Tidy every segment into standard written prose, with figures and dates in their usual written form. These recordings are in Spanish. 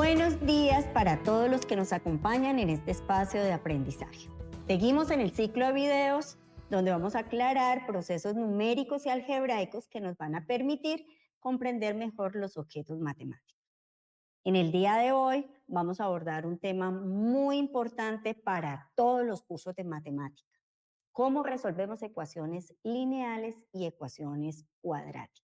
Buenos días para todos los que nos acompañan en este espacio de aprendizaje. Seguimos en el ciclo de videos donde vamos a aclarar procesos numéricos y algebraicos que nos van a permitir comprender mejor los objetos matemáticos. En el día de hoy vamos a abordar un tema muy importante para todos los cursos de matemática: cómo resolvemos ecuaciones lineales y ecuaciones cuadráticas.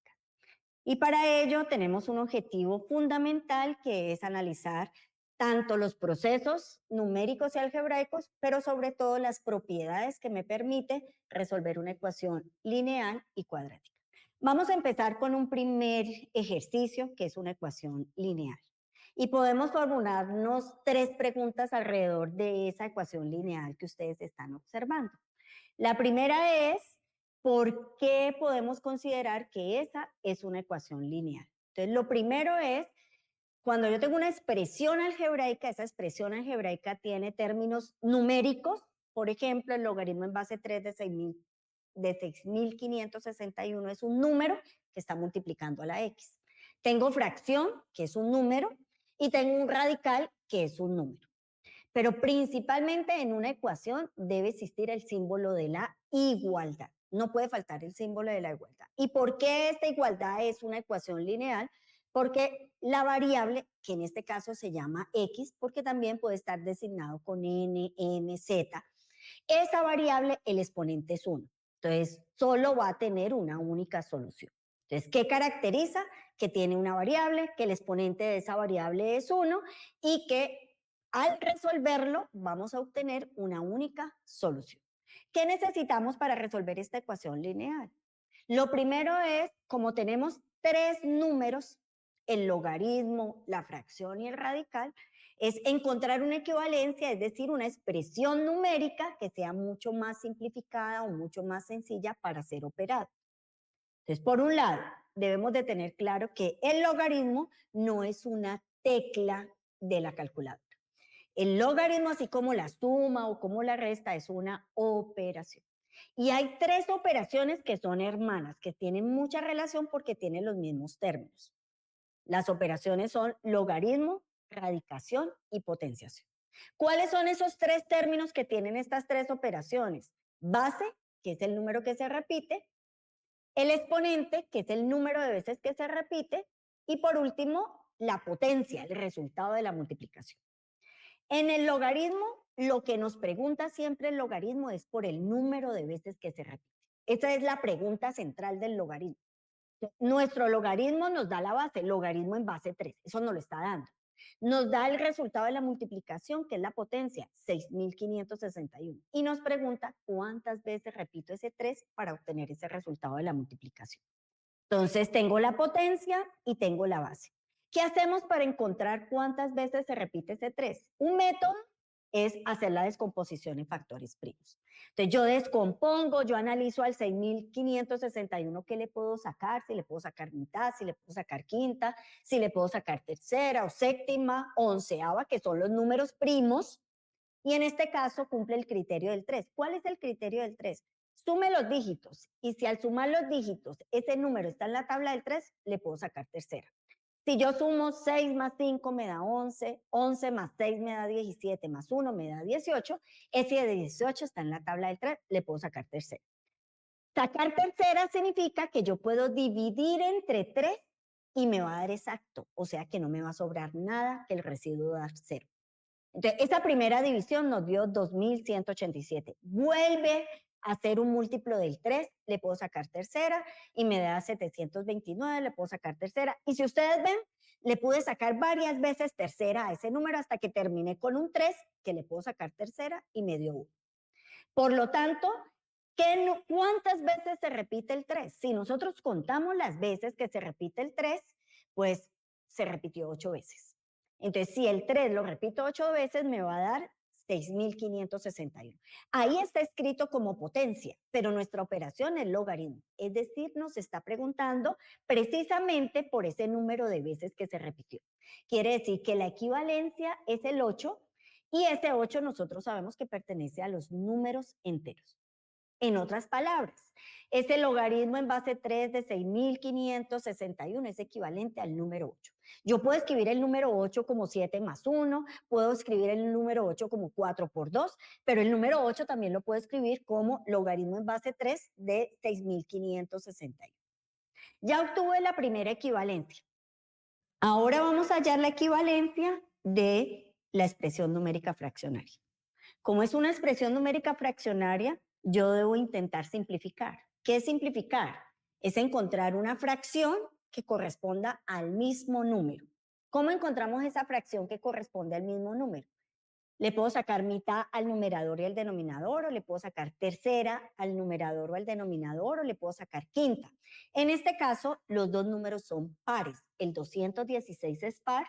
Y para ello tenemos un objetivo fundamental, que es analizar tanto los procesos numéricos y algebraicos, pero sobre todo las propiedades que me permite resolver una ecuación lineal y cuadrática. Vamos a empezar con un primer ejercicio, que es una ecuación lineal. Y podemos formularnos tres preguntas alrededor de esa ecuación lineal que ustedes están observando. La primera es: ¿por qué podemos considerar que esa es una ecuación lineal? Entonces, lo primero es, cuando yo tengo una expresión algebraica, esa expresión algebraica tiene términos numéricos. Por ejemplo, el logaritmo en base 3 de 6.561 es un número que está multiplicando a la x. Tengo fracción, que es un número, y tengo un radical, que es un número. Pero principalmente en una ecuación debe existir el símbolo de la igualdad. No puede faltar el símbolo de la igualdad. ¿Y por qué esta igualdad es una ecuación lineal? Porque la variable, que en este caso se llama x, porque también puede estar designado con n, m, z, esa variable, el exponente es 1. Entonces, solo va a tener una única solución. Entonces, ¿qué caracteriza? Que tiene una variable, que el exponente de esa variable es 1 y que al resolverlo vamos a obtener una única solución. ¿Qué necesitamos para resolver esta ecuación lineal? Lo primero es, como tenemos tres números, el logaritmo, la fracción y el radical, es encontrar una equivalencia, es decir, una expresión numérica que sea mucho más simplificada o mucho más sencilla para ser operada. Entonces, por un lado, debemos de tener claro que el logaritmo no es una tecla de la calculadora. El logaritmo, así como la suma o como la resta, es una operación. Y hay tres operaciones que son hermanas, que tienen mucha relación porque tienen los mismos términos. Las operaciones son logaritmo, radicación y potenciación. ¿Cuáles son esos tres términos que tienen estas tres operaciones? Base, que es el número que se repite; el exponente, que es el número de veces que se repite; y por último, la potencia, el resultado de la multiplicación. En el logaritmo, lo que nos pregunta siempre el logaritmo es por el número de veces que se repite. Esa es la pregunta central del logaritmo. Nuestro logaritmo nos da la base, logaritmo en base 3, eso nos lo está dando. Nos da el resultado de la multiplicación, que es la potencia, 6.561. Y nos pregunta cuántas veces repito ese 3 para obtener ese resultado de la multiplicación. Entonces, tengo la potencia y tengo la base. ¿Qué hacemos para encontrar cuántas veces se repite ese 3? Un método es hacer la descomposición en factores primos. Entonces, yo descompongo, yo analizo al 6.561 qué le puedo sacar, si le puedo sacar mitad, si le puedo sacar quinta, si le puedo sacar tercera o séptima o onceava, que son los números primos, y en este caso cumple el criterio del 3. ¿Cuál es el criterio del 3? Sume los dígitos, y si al sumar los dígitos ese número está en la tabla del 3, le puedo sacar tercera. Si yo sumo 6 más 5 me da 11, 11 más 6 me da 17, más 1 me da 18, ese de 18 está en la tabla del 3, le puedo sacar tercera. Sacar tercera significa que yo puedo dividir entre 3 y me va a dar exacto, o sea que no me va a sobrar nada, que el residuo da 0. Entonces, esa primera división nos dio 2.187. Vuelve a hacer un múltiplo del 3, le puedo sacar tercera y me da 729, le puedo sacar tercera. Y si ustedes ven, le pude sacar varias veces tercera a ese número hasta que terminé con un 3, que le puedo sacar tercera y me dio 1. Por lo tanto, ¿cuántas veces se repite el 3? Si nosotros contamos las veces que se repite el 3, pues se repitió 8 veces. Entonces, si el 3 lo repito 8 veces, me va a dar 6.561. Ahí está escrito como potencia, pero nuestra operación es logaritmo. Es decir, nos está preguntando precisamente por ese número de veces que se repitió. Quiere decir que la equivalencia es el 8, y ese 8 nosotros sabemos que pertenece a los números enteros. En otras palabras, ese logaritmo en base 3 de 6.561 es equivalente al número 8. Yo puedo escribir el número 8 como 7 más 1, puedo escribir el número 8 como 4 por 2, pero el número 8 también lo puedo escribir como logaritmo en base 3 de 6.561. Ya obtuve la primera equivalencia. Ahora vamos a hallar la equivalencia de la expresión numérica fraccionaria. Como es una expresión numérica fraccionaria, yo debo intentar simplificar. ¿Qué es simplificar? Es encontrar una fracción que corresponda al mismo número. ¿Cómo encontramos esa fracción que corresponde al mismo número? Le puedo sacar mitad al numerador y al denominador, o le puedo sacar tercera al numerador o al denominador, o le puedo sacar quinta. En este caso, los dos números son pares. El 216 es par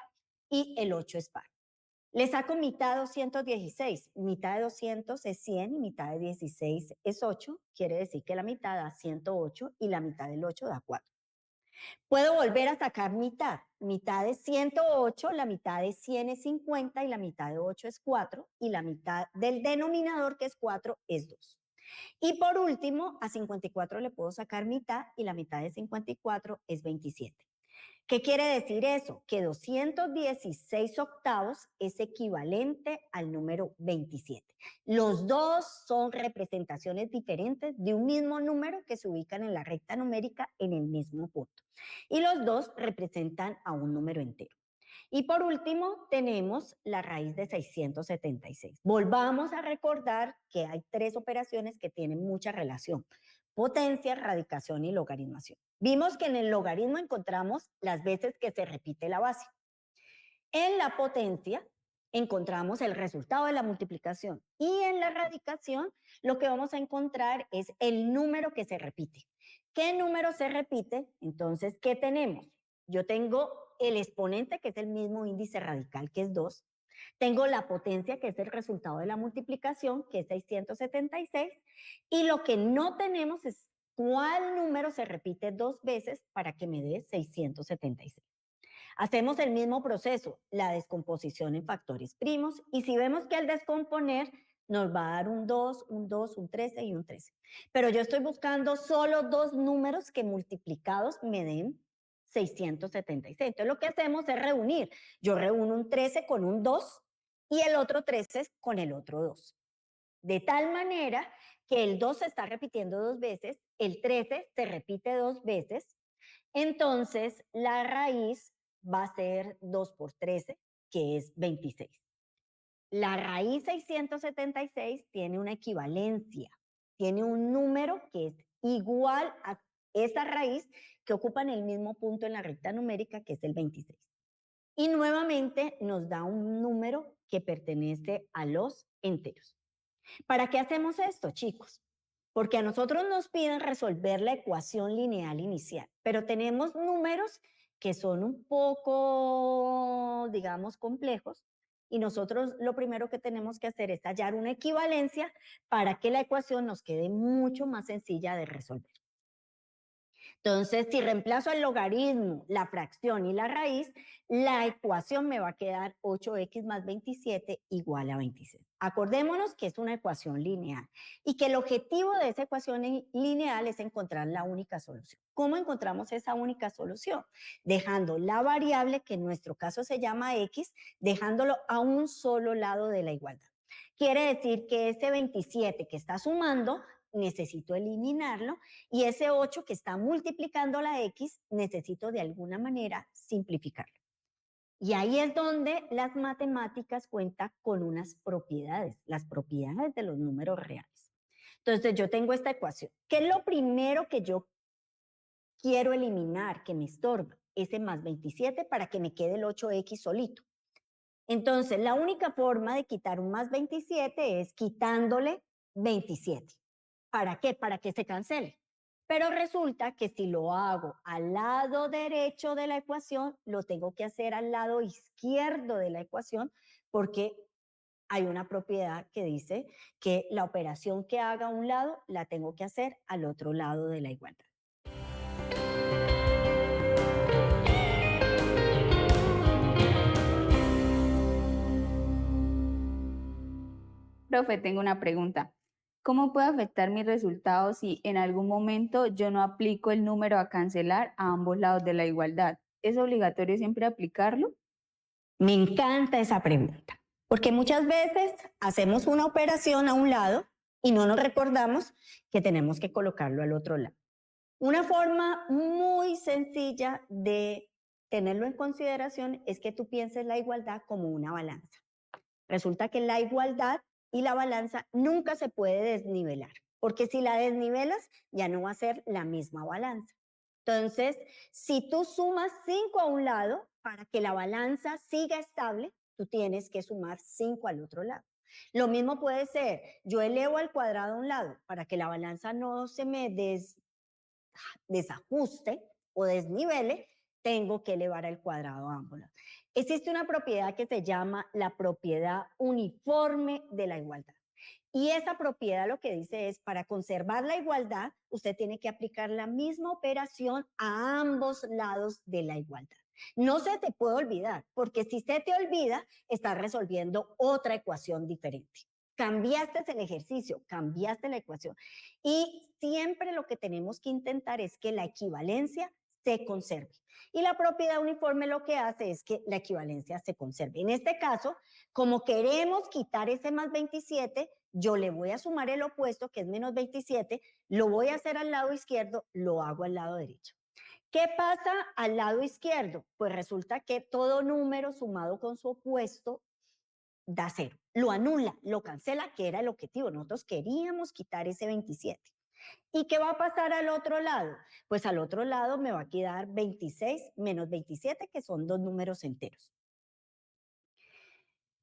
y el 8 es par. Le saco mitad de 216. Mitad de 200 es 100 y mitad de 16 es 8. Quiere decir que la mitad da 108 y la mitad del 8 da 4. Puedo volver a sacar mitad. Mitad de 108, la mitad de 100 es 50 y la mitad de 8 es 4 y la mitad del denominador, que es 4, es 2. Y por último, a 54 le puedo sacar mitad y la mitad de 54 es 27. ¿Qué quiere decir eso? Que 216 octavos es equivalente al número 27. Los dos son representaciones diferentes de un mismo número que se ubican en la recta numérica en el mismo punto. Y los dos representan a un número entero. Y por último, tenemos la raíz de 676. Volvamos a recordar que hay tres operaciones que tienen mucha relación: potencia, radicación y logaritmación. Vimos que en el logaritmo encontramos las veces que se repite la base. En la potencia encontramos el resultado de la multiplicación y en la radicación lo que vamos a encontrar es el número que se repite. ¿Qué número se repite? Entonces, ¿qué tenemos? Yo tengo el exponente, que es el mismo índice radical, que es 2. Tengo la potencia, que es el resultado de la multiplicación, que es 676. Y lo que no tenemos es cuál número se repite dos veces para que me dé 676. Hacemos el mismo proceso, la descomposición en factores primos, y si vemos que al descomponer nos va a dar un 2, un 2, un 13 y un 13. Pero yo estoy buscando solo dos números que multiplicados me den 676. Entonces lo que hacemos es reunir. Yo reúno un 13 con un 2 y el otro 13 con el otro 2. De tal manera que el 2 se está repitiendo dos veces, el 13 se repite dos veces, entonces la raíz va a ser 2 por 13, que es 26. La raíz 676 tiene una equivalencia, tiene un número que es igual a esa raíz que ocupa en el mismo punto en la recta numérica, que es el 26. Y nuevamente nos da un número que pertenece a los enteros. ¿Para qué hacemos esto, chicos? Porque a nosotros nos piden resolver la ecuación lineal inicial, pero tenemos números que son un poco, digamos, complejos, y nosotros lo primero que tenemos que hacer es hallar una equivalencia para que la ecuación nos quede mucho más sencilla de resolver. Entonces, si reemplazo el logaritmo, la fracción y la raíz, la ecuación me va a quedar 8x más 27 igual a 26. Acordémonos que es una ecuación lineal y que el objetivo de esa ecuación lineal es encontrar la única solución. ¿Cómo encontramos esa única solución? Dejando la variable, que en nuestro caso se llama x, dejándolo a un solo lado de la igualdad. Quiere decir que ese 27 que está sumando, necesito eliminarlo, y ese 8 que está multiplicando la x, necesito de alguna manera simplificarlo. Y ahí es donde las matemáticas cuentan con unas propiedades, las propiedades de los números reales. Entonces yo tengo esta ecuación. ¿Qué es lo primero que yo quiero eliminar, que me estorba? Ese más 27 para que me quede el 8x solito. Entonces la única forma de quitar un más 27 es quitándole 27. ¿Para qué? Para que se cancele. Pero resulta que si lo hago al lado derecho de la ecuación, lo tengo que hacer al lado izquierdo de la ecuación, porque hay una propiedad que dice que la operación que haga a un lado la tengo que hacer al otro lado de la igualdad. Profe, tengo una pregunta. ¿Cómo puede afectar mis resultados si en algún momento yo no aplico el número a cancelar a ambos lados de la igualdad? ¿Es obligatorio siempre aplicarlo? Me encanta esa pregunta, porque muchas veces hacemos una operación a un lado y no nos recordamos que tenemos que colocarlo al otro lado. Una forma muy sencilla de tenerlo en consideración es que tú pienses la igualdad como una balanza. Resulta que la igualdad y la balanza nunca se puede desnivelar, porque si la desnivelas ya no va a ser la misma balanza. Entonces, si tú sumas 5 a un lado, para que la balanza siga estable, tú tienes que sumar 5 al otro lado. Lo mismo puede ser, yo elevo al cuadrado a un lado, para que la balanza no se me desajuste o desnivele, tengo que elevar al cuadrado a ambos lados. Existe una propiedad que se llama la propiedad uniforme de la igualdad. Y esa propiedad lo que dice es, para conservar la igualdad, usted tiene que aplicar la misma operación a ambos lados de la igualdad. No se te puede olvidar, porque si se te olvida, estás resolviendo otra ecuación diferente. Cambiaste el ejercicio, cambiaste la ecuación. Y siempre lo que tenemos que intentar es que la equivalencia se conserve. Y la propiedad uniforme lo que hace es que la equivalencia se conserve. En este caso, como queremos quitar ese más 27, yo le voy a sumar el opuesto, que es menos 27, lo voy a hacer al lado izquierdo, lo hago al lado derecho. ¿Qué pasa al lado izquierdo? Pues resulta que todo número sumado con su opuesto da cero. Lo anula, lo cancela, que era el objetivo. Nosotros queríamos quitar ese 27. ¿Y qué va a pasar al otro lado? Pues al otro lado me va a quedar 26 menos 27, que son dos números enteros.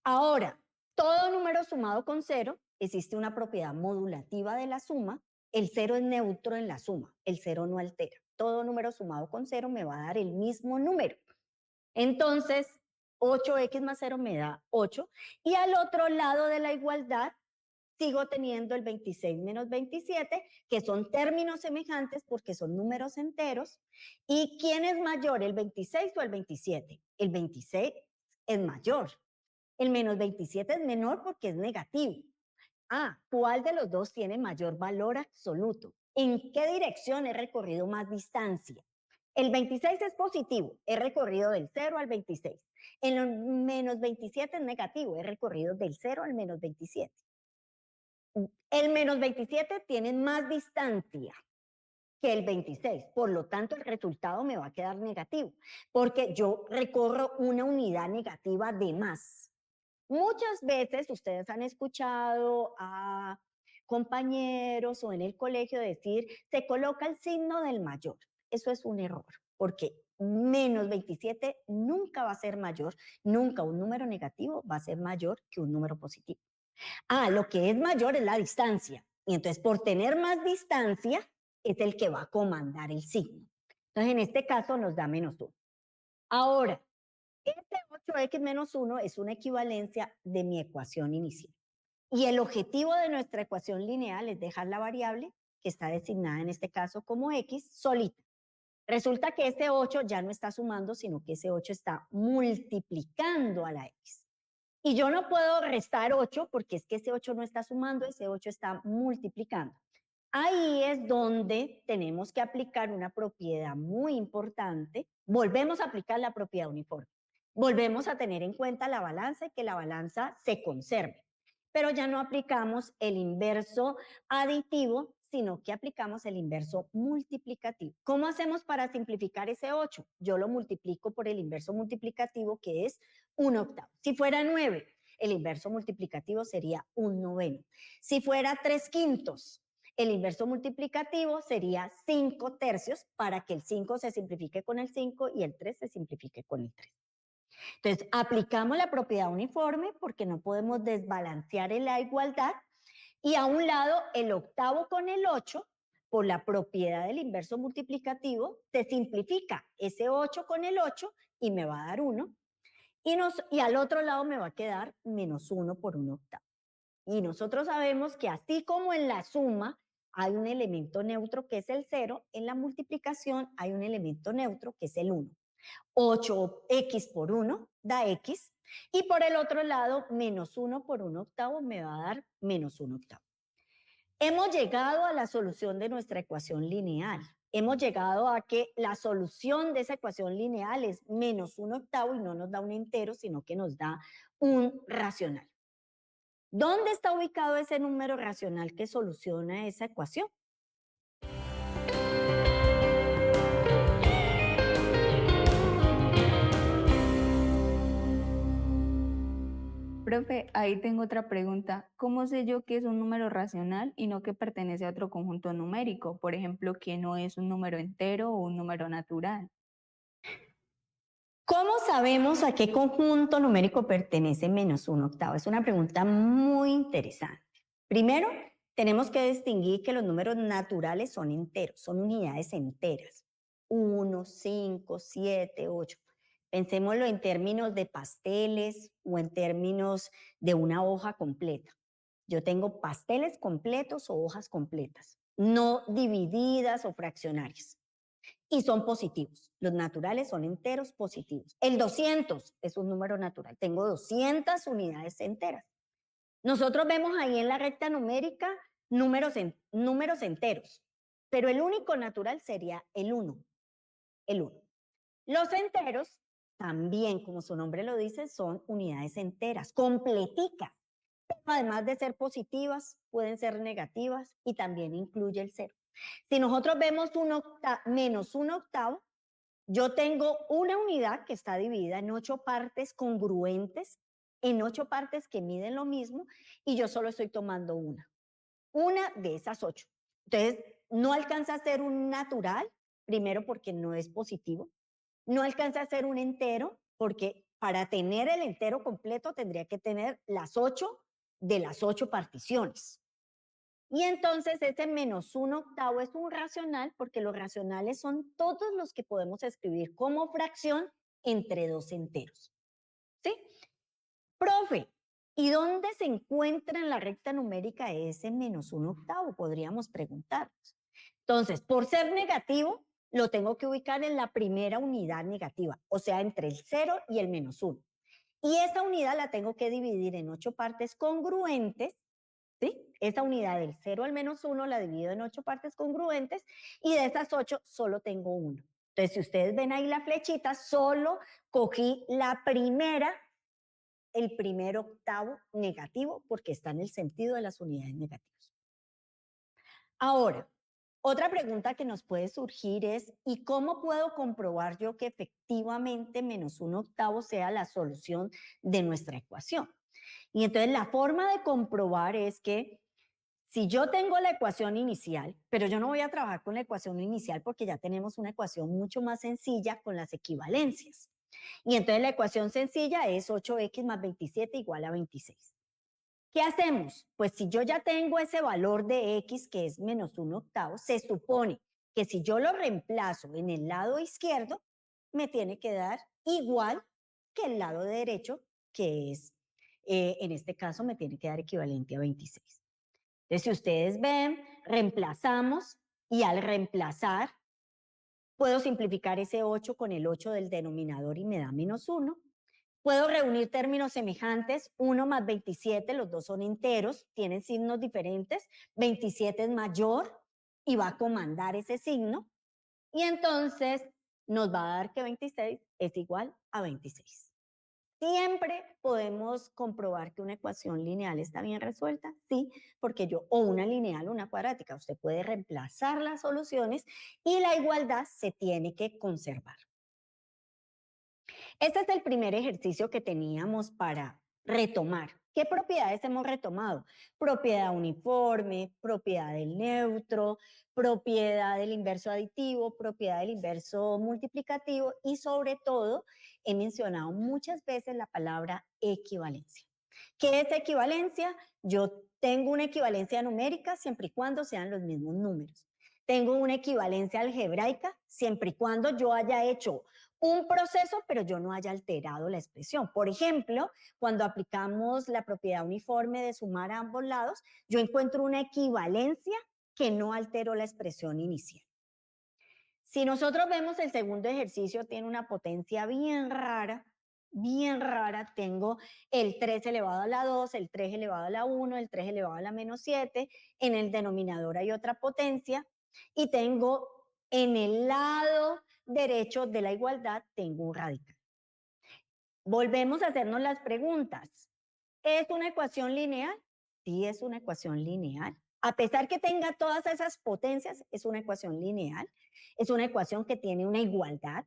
Ahora, todo número sumado con cero, existe una propiedad modulativa de la suma. El cero es neutro en la suma, el cero no altera. Todo número sumado con cero me va a dar el mismo número. Entonces, 8x más 0 me da 8. Y al otro lado de la igualdad, sigo teniendo el 26 menos 27, que son términos semejantes porque son números enteros. ¿Y quién es mayor, el 26 o el 27? El 26 es mayor. El menos 27 es menor porque es negativo. Ah, ¿cuál de los dos tiene mayor valor absoluto? ¿En qué dirección he recorrido más distancia? El 26 es positivo, he recorrido del 0 al 26. El menos 27 es negativo, he recorrido del 0 al menos 27. El menos 27 tiene más distancia que el 26, por lo tanto el resultado me va a quedar negativo, porque yo recorro una unidad negativa de más. Muchas veces ustedes han escuchado a compañeros o en el colegio decir, se coloca el signo del mayor. Eso es un error, porque menos 27 nunca va a ser mayor, nunca un número negativo va a ser mayor que un número positivo. Ah, lo que es mayor es la distancia. Y entonces, por tener más distancia, es el que va a comandar el signo. Entonces, en este caso nos da -1. Ahora, este 8x menos 1 es una equivalencia de mi ecuación inicial. Y el objetivo de nuestra ecuación lineal es dejar la variable, que está designada en este caso como x, solita. Resulta que ese 8 ya no está sumando, sino que ese 8 está multiplicando a la x. Y yo no puedo restar 8 porque es que ese 8 no está sumando, ese 8 está multiplicando. Ahí es donde tenemos que aplicar una propiedad muy importante. Volvemos a aplicar la propiedad uniforme. Volvemos a tener en cuenta la balanza y que la balanza se conserve. Pero ya no aplicamos el inverso aditivo, sino que aplicamos el inverso multiplicativo. ¿Cómo hacemos para simplificar ese 8? Yo lo multiplico por el inverso multiplicativo, que es 1/8. Si fuera 9, el inverso multiplicativo sería 1/9. Si fuera 3/5, el inverso multiplicativo sería 5/3 para que el 5 se simplifique con el 5 y el 3 se simplifique con el 3. Entonces, aplicamos la propiedad uniforme porque no podemos desbalancear en la igualdad y a un lado el octavo con el 8, por la propiedad del inverso multiplicativo, se simplifica ese 8 con el 8 y me va a dar 1. Y al otro lado me va a quedar -1 por 1/8. Y nosotros sabemos que así como en la suma hay un elemento neutro que es el 0, en la multiplicación hay un elemento neutro que es el 1. 8x por 1 da x, y por el otro lado, -1 por 1/8 me va a dar -1/8. Hemos llegado a la solución de nuestra ecuación lineal. Hemos llegado a que la solución de esa ecuación lineal es -1/8 y no nos da un entero, sino que nos da un racional. ¿Dónde está ubicado ese número racional que soluciona esa ecuación? Profe, ahí tengo otra pregunta. ¿Cómo sé yo que es un número racional y no que pertenece a otro conjunto numérico? Por ejemplo, que no es un número entero o un número natural. ¿Cómo sabemos a qué conjunto numérico pertenece -1/8? Es una pregunta muy interesante. Primero, tenemos que distinguir que los números naturales son enteros, son unidades enteras. 1, 5, 7, 8. Pensémoslo en términos de pasteles o en términos de una hoja completa. Yo tengo pasteles completos o hojas completas, no divididas o fraccionarias. Y son positivos. Los naturales son enteros positivos. El 200 es un número natural. Tengo 200 unidades enteras. Nosotros vemos ahí en la recta numérica números enteros, pero el único natural sería el 1. El 1. Los enteros también, como su nombre lo dice, son unidades enteras, completicas. Pero además de ser positivas, pueden ser negativas y también incluye el 0. Si nosotros vemos -1/8, yo tengo una unidad que está dividida en 8 partes congruentes, en 8 partes que miden lo mismo, y yo solo estoy tomando una de esas 8. Entonces, no alcanza a ser un natural, primero porque no es positivo, no alcanza a ser un entero, porque para tener el entero completo tendría que tener las 8 de las 8 particiones. Y entonces ese -1/8 es un racional porque los racionales son todos los que podemos escribir como fracción entre dos enteros. ¿Sí? Profe, ¿y dónde se encuentra en la recta numérica ese -1/8? Podríamos preguntarnos. Entonces, por ser negativo, lo tengo que ubicar en la primera unidad negativa, o sea, entre el 0 y el -1. Y esa unidad la tengo que dividir en 8 partes congruentes. ¿Sí? Esa unidad del 0 al -1 la divido en 8 partes congruentes y de esas 8 solo tengo 1. Entonces, si ustedes ven ahí la flechita, solo cogí la primera, el primer octavo negativo, porque está en el sentido de las unidades negativas. Ahora, otra pregunta que nos puede surgir es, ¿y cómo puedo comprobar yo que efectivamente -1/8 sea la solución de nuestra ecuación? Y entonces la forma de comprobar es que si yo tengo la ecuación inicial, pero yo no voy a trabajar con la ecuación inicial porque ya tenemos una ecuación mucho más sencilla con las equivalencias. Y entonces la ecuación sencilla es 8x más 27 igual a 26. ¿Qué hacemos? Pues si yo ya tengo ese valor de x, que es -1/8, se supone que si yo lo reemplazo en el lado izquierdo, me tiene que dar igual que el lado derecho, que es, en este caso, me tiene que dar equivalente a 26. Entonces, si ustedes ven, reemplazamos y al reemplazar, puedo simplificar ese 8 con el 8 del denominador y me da -1. Puedo reunir términos semejantes, 1 más 27, los dos son enteros, tienen signos diferentes, 27 es mayor y va a comandar ese signo, y entonces nos va a dar que 26 es igual a 26. ¿Siempre podemos comprobar que una ecuación lineal está bien resuelta? Sí, porque o una lineal o una cuadrática, usted puede reemplazar las soluciones y la igualdad se tiene que conservar. Este es el primer ejercicio que teníamos para retomar. ¿Qué propiedades hemos retomado? Propiedad uniforme, propiedad del neutro, propiedad del inverso aditivo, propiedad del inverso multiplicativo y sobre todo he mencionado muchas veces la palabra equivalencia. ¿Qué es equivalencia? Yo tengo una equivalencia numérica siempre y cuando sean los mismos números. Tengo una equivalencia algebraica siempre y cuando yo haya hecho un proceso, pero yo no haya alterado la expresión. Por ejemplo, cuando aplicamos la propiedad uniforme de sumar a ambos lados, yo encuentro una equivalencia que no alteró la expresión inicial. Si nosotros vemos el segundo ejercicio, tiene una potencia bien rara bien rara. Tengo el 3 elevado a la 2, el 3 elevado a la 1, el 3 elevado a la menos 7. En el denominador hay otra potencia. Y tengo en el lado derecho de la igualdad, tengo un radical. Volvemos a hacernos las preguntas. ¿Es una ecuación lineal? Sí, es una ecuación lineal. A pesar que tenga todas esas potencias, es una ecuación lineal. Es una ecuación que tiene una igualdad.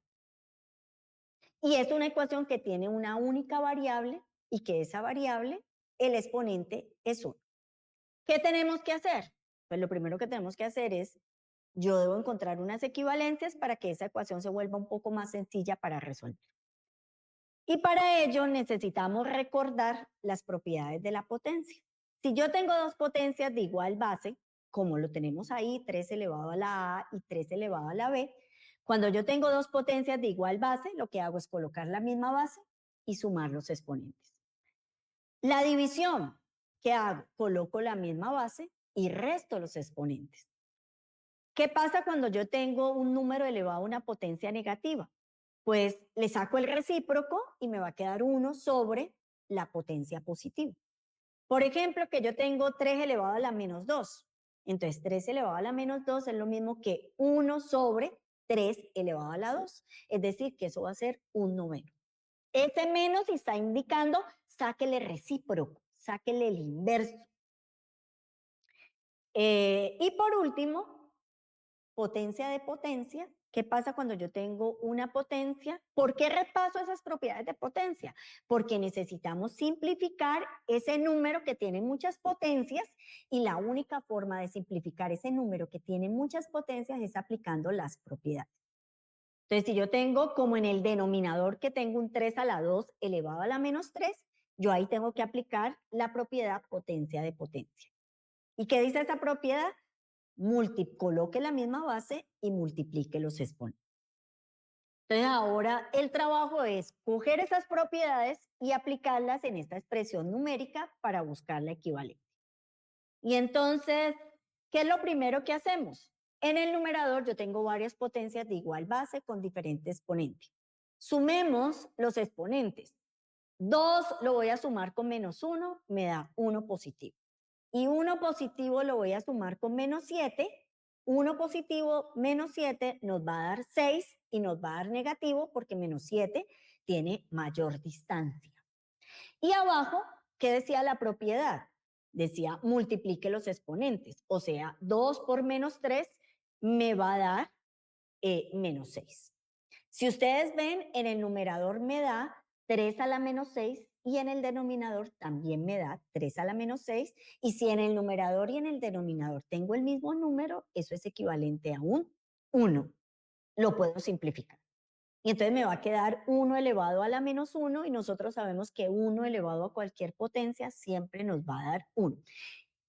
Y es una ecuación que tiene una única variable y que esa variable, el exponente es 1. ¿Qué tenemos que hacer? Pues lo primero que tenemos que hacer es, yo debo encontrar unas equivalencias para que esa ecuación se vuelva un poco más sencilla para resolver. Y para ello necesitamos recordar las propiedades de la potencia. Si yo tengo dos potencias de igual base, como lo tenemos ahí, 3 elevado a la A y 3 elevado a la B, cuando yo tengo dos potencias de igual base, lo que hago es colocar la misma base y sumar los exponentes. La división, ¿qué hago? Coloco la misma base y resto los exponentes. ¿Qué pasa cuando yo tengo un número elevado a una potencia negativa? Pues le saco el recíproco y me va a quedar 1 sobre la potencia positiva. Por ejemplo, que yo tengo 3 elevado a la menos 2. Entonces, 3 elevado a la menos 2 es lo mismo que 1 sobre 3 elevado a la 2. Es decir, que eso va a ser un noveno. Ese menos está indicando, sáquele recíproco, sáquele el inverso. Y por último, potencia de potencia. ¿Qué pasa cuando yo tengo una potencia? ¿Por qué repaso esas propiedades de potencia? Porque necesitamos simplificar ese número que tiene muchas potencias y la única forma de simplificar ese número que tiene muchas potencias es aplicando las propiedades. Entonces, si yo tengo como en el denominador que tengo un 3 a la 2 elevado a la menos 3, yo ahí tengo que aplicar la propiedad potencia de potencia. ¿Y qué dice esa propiedad? Coloque la misma base y multiplique los exponentes. Entonces ahora el trabajo es coger esas propiedades y aplicarlas en esta expresión numérica para buscar la equivalencia. Y entonces, ¿qué es lo primero que hacemos? En el numerador yo tengo varias potencias de igual base con diferente exponente. Sumemos los exponentes. 2 lo voy a sumar con menos 1, me da 1 positivo. Y 1 positivo lo voy a sumar con menos 7. 1 positivo menos 7 nos va a dar 6 y nos va a dar negativo porque menos 7 tiene mayor distancia. Y abajo, ¿qué decía la propiedad? Decía multiplique los exponentes, o sea, 2 por menos 3 me va a dar menos 6. Si ustedes ven, en el numerador me da 3 a la menos 6 y en el denominador también me da 3 a la menos 6. Y si en el numerador y en el denominador tengo el mismo número, eso es equivalente a un 1. Lo puedo simplificar. Y entonces me va a quedar 1 elevado a la menos 1 y nosotros sabemos que 1 elevado a cualquier potencia siempre nos va a dar 1.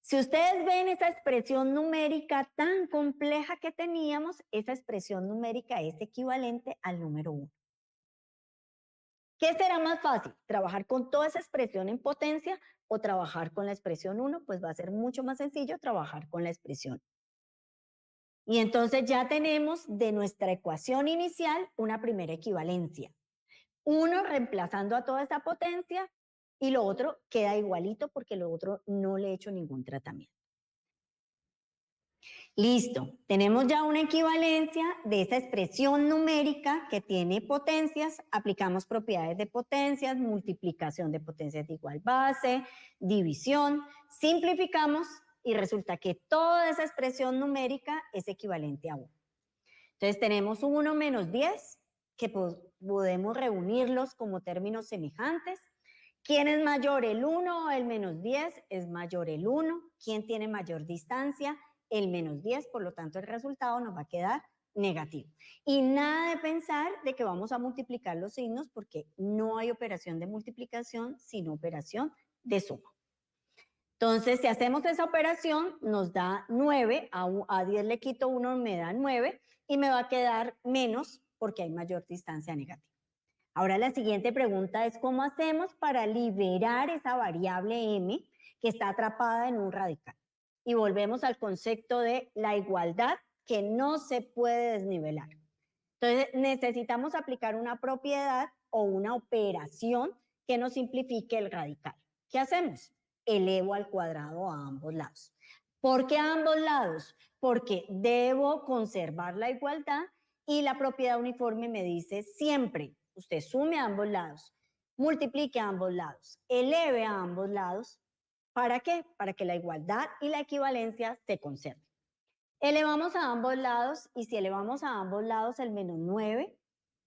Si ustedes ven esa expresión numérica tan compleja que teníamos, esa expresión numérica es equivalente al número 1. ¿Qué será más fácil? ¿Trabajar con toda esa expresión en potencia o trabajar con la expresión 1? Pues va a ser mucho más sencillo trabajar con la expresión. Y entonces ya tenemos de nuestra ecuación inicial una primera equivalencia. 1 reemplazando a toda esa potencia y lo otro queda igualito porque lo otro no le he hecho ningún tratamiento. Listo, tenemos ya una equivalencia de esa expresión numérica que tiene potencias, aplicamos propiedades de potencias, multiplicación de potencias de igual base, división, simplificamos y resulta que toda esa expresión numérica es equivalente a 1. Entonces tenemos 1 menos 10, que podemos reunirlos como términos semejantes. ¿Quién es mayor, el 1 o el menos 10? Es mayor el 1. ¿Quién tiene mayor distancia? El menos 10, por lo tanto el resultado nos va a quedar negativo. Y nada de pensar de que vamos a multiplicar los signos porque no hay operación de multiplicación, sino operación de suma. Entonces, si hacemos esa operación, nos da 9, a 10 le quito 1, me da 9, y me va a quedar menos porque hay mayor distancia negativa. Ahora la siguiente pregunta es, ¿cómo hacemos para liberar esa variable m que está atrapada en un radical? Y volvemos al concepto de la igualdad que no se puede desnivelar. Entonces, necesitamos aplicar una propiedad o una operación que nos simplifique el radical. ¿Qué hacemos? Elevo al cuadrado a ambos lados. ¿Por qué a ambos lados? Porque debo conservar la igualdad y la propiedad uniforme me dice siempre, usted sume a ambos lados, multiplique a ambos lados, eleve a ambos lados. ¿Para qué? Para que la igualdad y la equivalencia se conserven. Elevamos a ambos lados y si elevamos a ambos lados el menos 9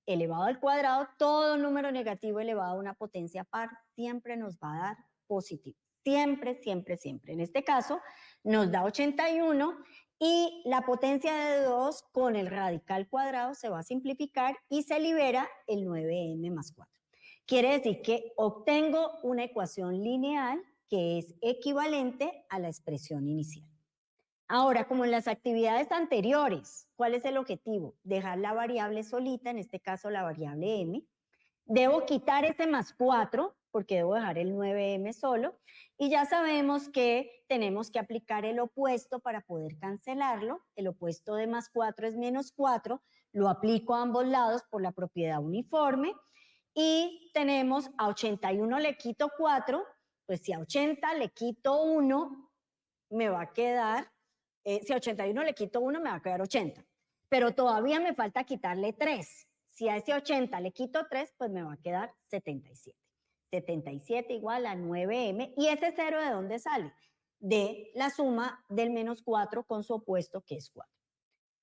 elevado al cuadrado, todo número negativo elevado a una potencia par siempre nos va a dar positivo. Siempre, siempre, siempre. En este caso nos da 81 y la potencia de 2 con el radical cuadrado se va a simplificar y se libera el 9m más 4. Quiere decir que obtengo una ecuación lineal que es equivalente a la expresión inicial. Ahora, como en las actividades anteriores, ¿cuál es el objetivo? Dejar la variable solita, en este caso la variable m. Debo quitar ese más 4, porque debo dejar el 9m solo. Y ya sabemos que tenemos que aplicar el opuesto para poder cancelarlo. El opuesto de más 4 es menos 4. Lo aplico a ambos lados por la propiedad uniforme. Y tenemos a 81 le quito 4. Pues si a 80 le quito 1, me va a quedar... si a 81 le quito 1, me va a quedar 80. Pero todavía me falta quitarle 3. Si a ese 80 le quito 3, pues me va a quedar 77. 77 igual a 9m. ¿Y ese 0 de dónde sale? De la suma del menos 4 con su opuesto, que es 4.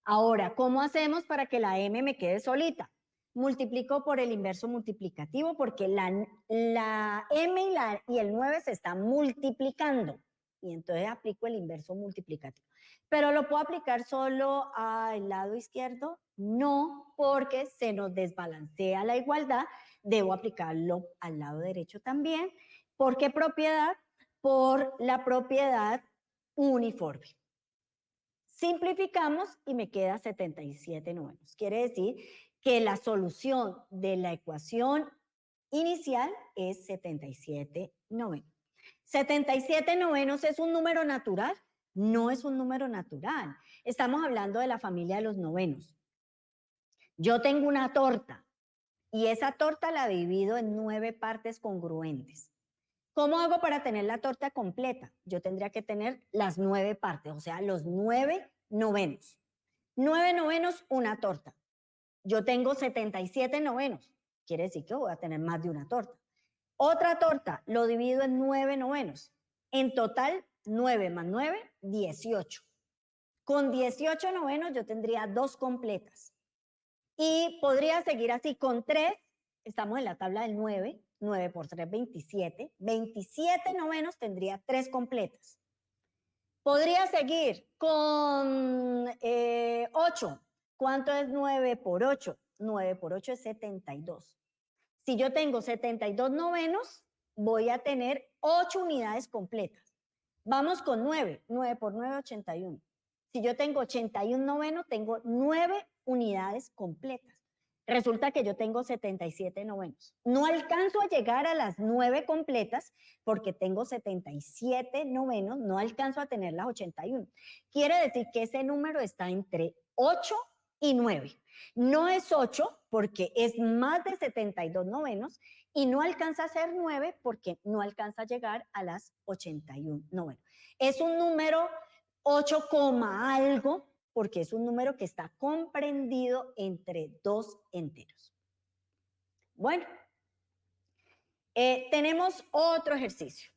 Ahora, ¿cómo hacemos para que la m me quede solita? Multiplico por el inverso multiplicativo porque la m y el 9 se están multiplicando. Y entonces aplico el inverso multiplicativo. ¿Pero lo puedo aplicar solo al lado izquierdo? No, porque se nos desbalancea la igualdad. Debo aplicarlo al lado derecho también. ¿Por qué propiedad? Por la propiedad uniforme. Simplificamos y me queda 77 novenos. Quiere decir que la solución de la ecuación inicial es 77 novenos. 77 novenos es un número natural. No es un número natural. Estamos hablando de la familia de los novenos. Yo tengo una torta y esa torta la divido en 9 partes congruentes. ¿Cómo hago para tener la torta completa? Yo tendría que tener las 9 partes, o sea, los 9 novenos. 9 novenos, una torta. Yo tengo 77 novenos. Quiere decir que voy a tener más de una torta. Otra torta, lo divido en 9 novenos. En total, 9 más 9, 18. Con 18 novenos yo tendría 2 completas. Y podría seguir así con 3. Estamos en la tabla del 9. 9 por 3, 27. 27 novenos tendría 3 completas. Podría seguir con 8. ¿Cuánto es 9 por 8? 9 por 8 es 72. Si yo tengo 72 novenos, voy a tener 8 unidades completas. Vamos con 9. 9 por 9, 81. Si yo tengo 81 novenos, tengo 9 unidades completas. Resulta que yo tengo 77 novenos. No alcanzo a llegar a las 9 completas porque tengo 77 novenos, no alcanzo a tener las 81. Quiere decir que ese número está entre 8 y 9. No es 8 porque es más de 72 novenos y no alcanza a ser 9 porque no alcanza a llegar a las 81 novenos. Es un número 8, algo porque es un número que está comprendido entre 2 enteros. Bueno, tenemos otro ejercicio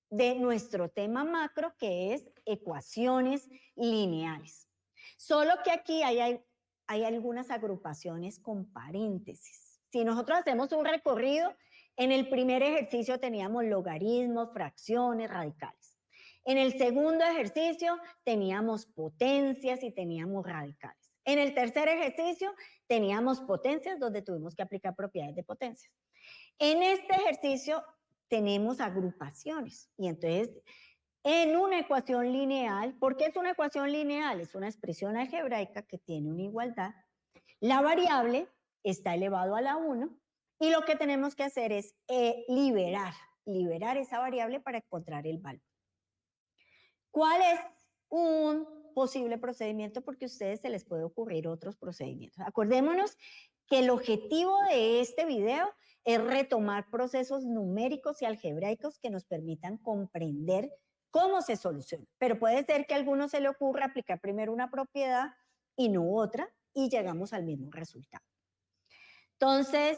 de nuestro tema macro que es ecuaciones lineales. Solo que aquí hay algunas agrupaciones con paréntesis. Si nosotros hacemos un recorrido, en el primer ejercicio teníamos logaritmos, fracciones, radicales. En el segundo ejercicio teníamos potencias y teníamos radicales. En el tercer ejercicio teníamos potencias donde tuvimos que aplicar propiedades de potencias. En este ejercicio tenemos agrupaciones y entonces en una ecuación lineal, ¿por qué es una ecuación lineal? Es una expresión algebraica que tiene una igualdad. La variable está elevado a la 1 y lo que tenemos que hacer es liberar esa variable para encontrar el valor. ¿Cuál es un posible procedimiento porque a ustedes se les puede ocurrir otros procedimientos. Acordémonos que el objetivo de este video es retomar procesos numéricos y algebraicos que nos permitan comprender cómo se soluciona. Pero puede ser que a alguno se le ocurra aplicar primero una propiedad y no otra y llegamos al mismo resultado. Entonces,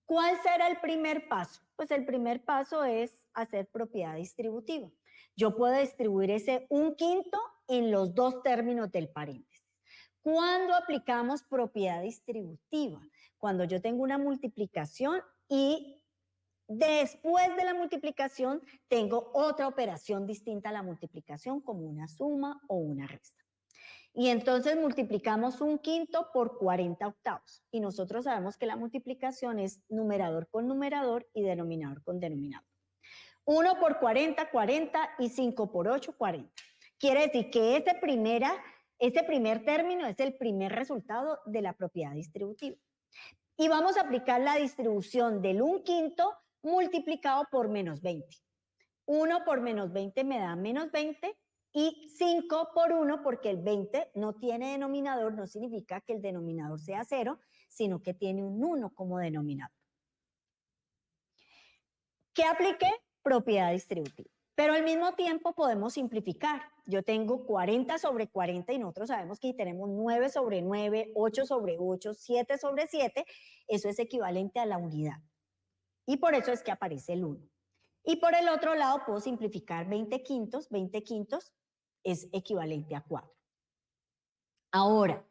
¿cuál será el primer paso? Pues el primer paso es hacer propiedad distributiva. Yo puedo distribuir ese 1/5 en los dos términos del paréntesis. ¿Cuándo aplicamos propiedad distributiva? Cuando yo tengo una multiplicación y después de la multiplicación tengo otra operación distinta a la multiplicación, como una suma o una resta. Y entonces multiplicamos 1/5 por 40 octavos. Y nosotros sabemos que la multiplicación es numerador con numerador y denominador con denominador. 1 por 40, 40 y 5 por 8, 40. Quiere decir que ese primer término es el primer resultado de la propiedad distributiva. Y vamos a aplicar la distribución del 1/5 multiplicado por menos 20. 1 por menos 20 me da menos 20 y 5 por 1, porque el 20 no tiene denominador, no significa que el denominador sea 0, sino que tiene un 1 como denominador. ¿Qué apliqué? Propiedad distributiva. Pero al mismo tiempo podemos simplificar. Yo tengo 40 sobre 40 y nosotros sabemos que tenemos 9 sobre 9, 8 sobre 8, 7 sobre 7. Eso es equivalente a la unidad. Y por eso es que aparece el 1. Y por el otro lado puedo simplificar 20 quintos. 20 quintos es equivalente a 4. Ahora,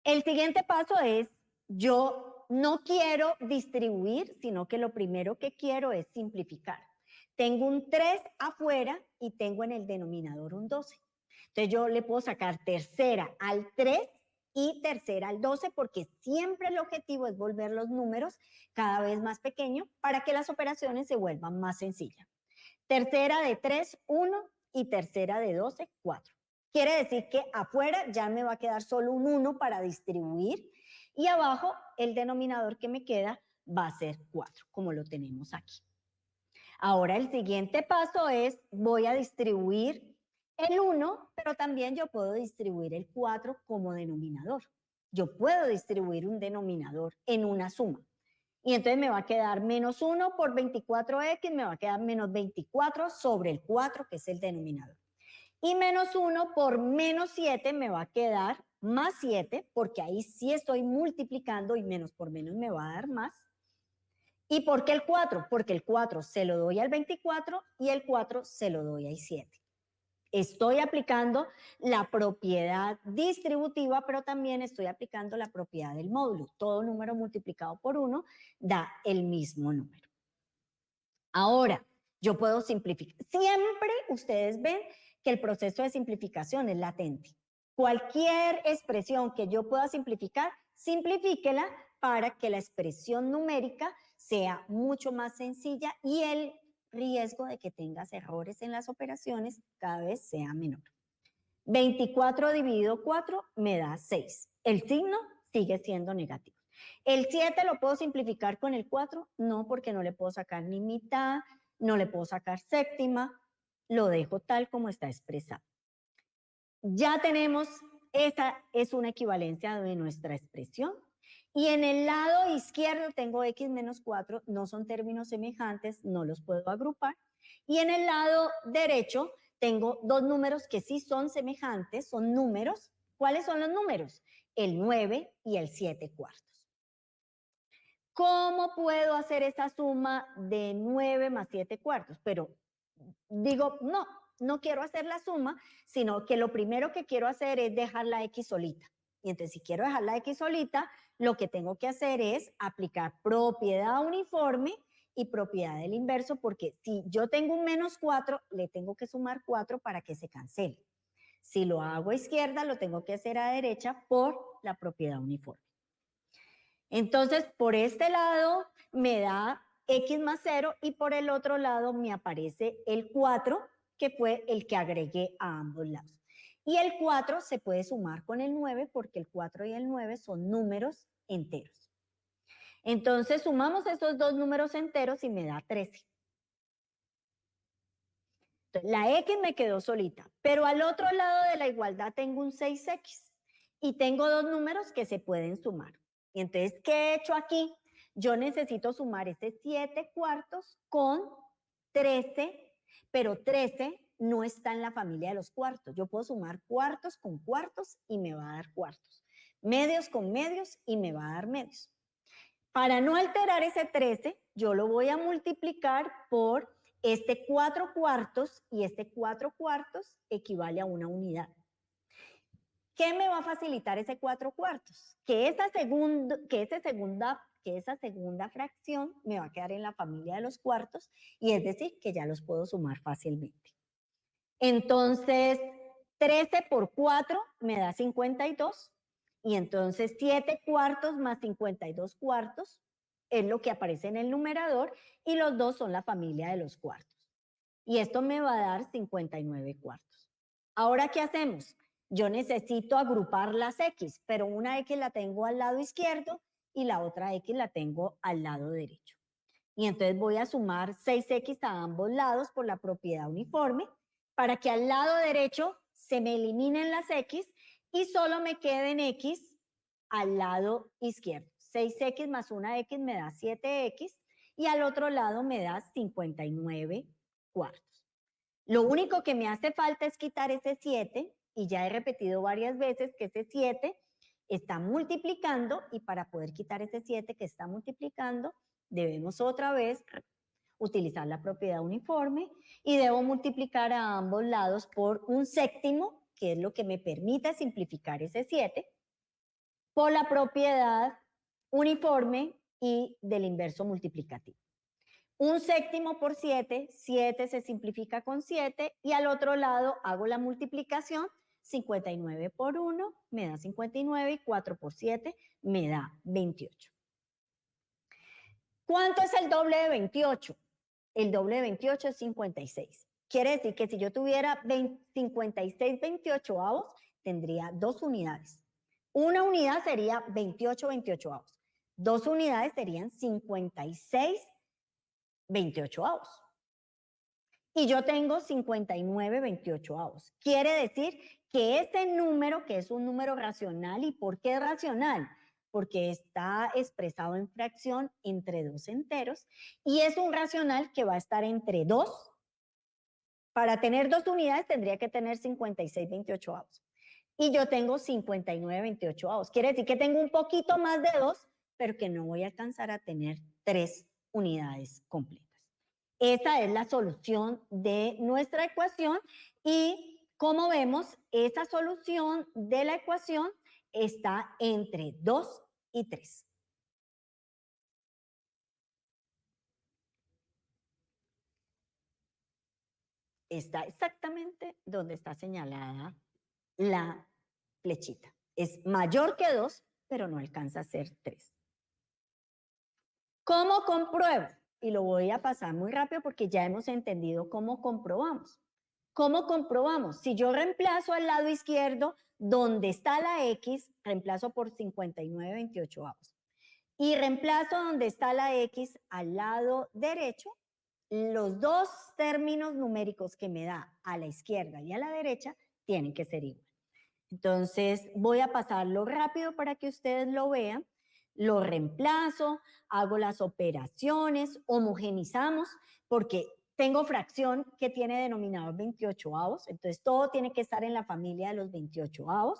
el siguiente paso es, yo no quiero distribuir, sino que lo primero que quiero es simplificar. Tengo un 3 afuera y tengo en el denominador un 12. Entonces yo le puedo sacar tercera al 3 y tercera al 12 porque siempre el objetivo es volver los números cada vez más pequeños para que las operaciones se vuelvan más sencillas. Tercera de 3, 1 y tercera de 12, 4. Quiere decir que afuera ya me va a quedar solo un 1 para distribuir y abajo el denominador que me queda va a ser 4, como lo tenemos aquí. Ahora el siguiente paso es, voy a distribuir el 1, pero también yo puedo distribuir el 4 como denominador. Yo puedo distribuir un denominador en una suma. Y entonces me va a quedar menos 1 por 24x, me va a quedar menos 24 sobre el 4, que es el denominador. Y menos 1 por menos 7 me va a quedar más 7, porque ahí sí estoy multiplicando y menos por menos me va a dar más. ¿Y por qué el 4? Porque el 4 se lo doy al 24 y el 4 se lo doy al 7. Estoy aplicando la propiedad distributiva, pero también estoy aplicando la propiedad del módulo. Todo número multiplicado por 1 da el mismo número. Ahora, yo puedo simplificar. Siempre ustedes ven que el proceso de simplificación es latente. Cualquier expresión que yo pueda simplificar, simplifíquela para que la expresión numérica sea mucho más sencilla y el riesgo de que tengas errores en las operaciones cada vez sea menor. 24 dividido 4 me da 6. El signo sigue siendo negativo. ¿El 7 lo puedo simplificar con el 4? No, porque no le puedo sacar ni mitad, no le puedo sacar séptima, lo dejo tal como está expresado. Ya tenemos, esta es una equivalencia de nuestra expresión. Y en el lado izquierdo tengo x menos 4, no son términos semejantes, no los puedo agrupar. Y en el lado derecho tengo dos números que sí son semejantes, son números. ¿Cuáles son los números? El 9 y el 7 cuartos. ¿Cómo puedo hacer esa suma de 9 más 7 cuartos? Pero digo, no quiero hacer la suma, sino que lo primero que quiero hacer es dejar la x solita. Y entonces, si quiero dejar la x solita, lo que tengo que hacer es aplicar propiedad uniforme y propiedad del inverso, porque si yo tengo un menos 4, le tengo que sumar 4 para que se cancele. Si lo hago a izquierda, lo tengo que hacer a derecha por la propiedad uniforme. Entonces, por este lado me da x más 0 y por el otro lado me aparece el 4, que fue el que agregué a ambos lados. Y el 4 se puede sumar con el 9 porque el 4 y el 9 son números enteros. Entonces sumamos esos dos números enteros y me da 13. Entonces, la X me quedó solita, pero al otro lado de la igualdad tengo un 6X y tengo dos números que se pueden sumar. Y entonces, ¿qué he hecho aquí? Yo necesito sumar ese 7/4 con 13, pero 13 no está en la familia de los cuartos. Yo puedo sumar cuartos con cuartos y me va a dar cuartos. Medios con medios y me va a dar medios. Para no alterar ese 13, yo lo voy a multiplicar por este 4/4 y este 4/4 equivale a una unidad. ¿Qué me va a facilitar ese 4/4? Que esa segunda fracción me va a quedar en la familia de los cuartos y es decir que ya los puedo sumar fácilmente. Entonces, 13 por 4 me da 52 y entonces 7/4 más 52/4 es lo que aparece en el numerador y los dos son la familia de los cuartos. Y esto me va a dar 59/4. Ahora, ¿qué hacemos? Yo necesito agrupar las X, pero una X la tengo al lado izquierdo y la otra X la tengo al lado derecho. Y entonces voy a sumar 6X a ambos lados por la propiedad uniforme para que al lado derecho se me eliminen las X y solo me queden X al lado izquierdo. 6X más una X me da 7X y al otro lado me da 59/4. Lo único que me hace falta es quitar ese 7 y ya he repetido varias veces que ese 7 está multiplicando y para poder quitar ese 7 que está multiplicando debemos otra vez utilizar la propiedad uniforme y debo multiplicar a ambos lados por un séptimo, que es lo que me permite simplificar ese 7, por la propiedad uniforme y del inverso multiplicativo. Un séptimo por 7, 7 se simplifica con 7 y al otro lado hago la multiplicación, 59 por 1 me da 59 y 4 por 7 me da 28. ¿Cuánto es el doble de 28? El doble de 28 es 56. Quiere decir que si yo tuviera 56/28, tendría dos unidades. Una unidad sería 28/28. Dos unidades serían 56/28. Y yo tengo 59/28. Quiere decir que este número, que es un número racional, ¿y por qué es racional? Porque está expresado en fracción entre dos enteros y es un racional que va a estar entre 2. Para tener dos unidades tendría que tener 56/28. Y yo tengo 59/28. Quiere decir que tengo un poquito más de 2, pero que no voy a alcanzar a tener 3 unidades completas. Esta es la solución de nuestra ecuación y como vemos, esa solución de la ecuación está entre 2 y 3. Está exactamente donde está señalada la flechita. Es mayor que 2, pero no alcanza a ser 3. ¿Cómo compruebo? Y lo voy a pasar muy rápido porque ya hemos entendido cómo comprobamos. ¿Cómo comprobamos? Si yo reemplazo al lado izquierdo, donde está la X, reemplazo por 59/28. Y reemplazo donde está la X al lado derecho, los dos términos numéricos que me da a la izquierda y a la derecha tienen que ser iguales. Entonces voy a pasarlo rápido para que ustedes lo vean. Lo reemplazo, hago las operaciones, homogenizamos, porque tengo fracción que tiene denominador 28avos, entonces todo tiene que estar en la familia de los 28avos.